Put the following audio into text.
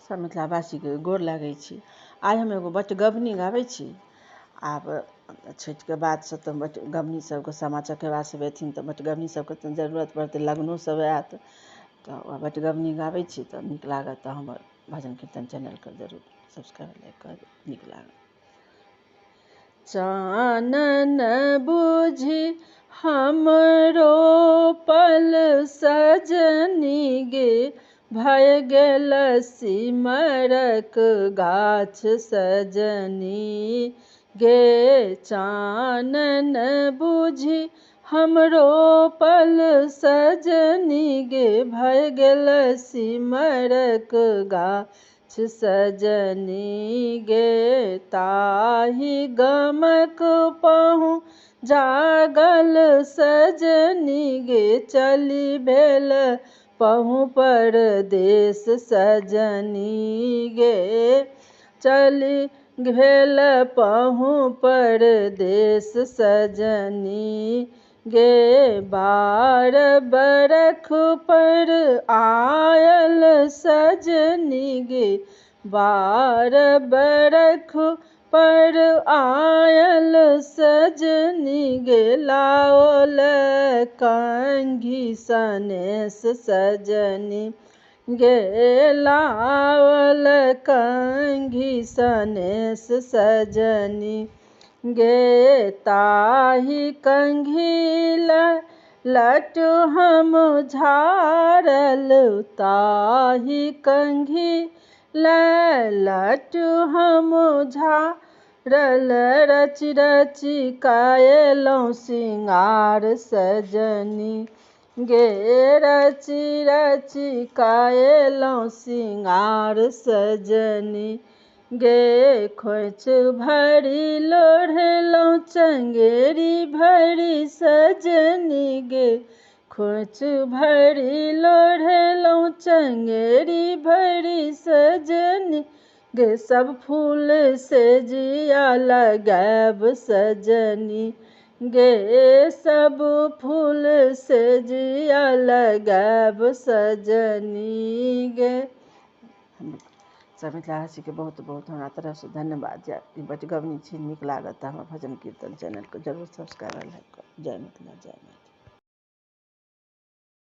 सब मिथिलावासीके गोर लागै छी। आइ हम एगो बटगबनी गाबै छी। आब छठिके बादसँ तऽ बटगबनी सबके सामा चकेबा सब एथिन तऽ बटगबनी सबके तऽ जरूरत पड़तै, लगनो सब आयत तऽ बटगबनी गाबै छी। तऽ नीक लागत तऽ हमर भजन कीर्तन चैनलके जरूर सब्सक्राइब लाइक कर, नीक लागत। चानन बुझि हमरो पल सजनी गे, भय गेल सिमरक गाछ सजनी गे। चानन बुझि हमरो पल सजनी गे, भय गेल सिमरक गाछ सजनी गे। ताहि गमक पहुँ जागल सजनी गे, चली भेल पहुँ परदेस सजनी गे। चली भेल पहुँ परदेस सजनी गे। 12 बरख पर आयल सजनी गे, 12 बरख पर आयल सजनी गे। लाओल कंघी सनेस सजनी गे, लाओल कंघी सनेस सजनी गे। ताहि कंघी लट हम झारल, ताहि कंघी लट हम झारल। रचि रचि कएलहुँ सिंगार सजनी गे, रचि रचि कएलहुँ सिंगार सजनी गे। खोइछ भरि लोढ़लहुँ चंगेरी भरि सजनी गे, खोइछ भरि लोढ़लहुँ चंगेरी भरि सजनी गे। सब फूल से जिया लगायब सजनी गे, सब फूल से जिया लगायब सजनी गे। सब मिथिलावासीके बहुत बहुत हमरा तरफसँ धन्यवाद। जय बटगबनी छी, नीक लागत तऽ हमर भजन कीर्तन चैनलके जरूर सब्सक्राइब लाइक कर। जय मिथिला, जय मैथिली।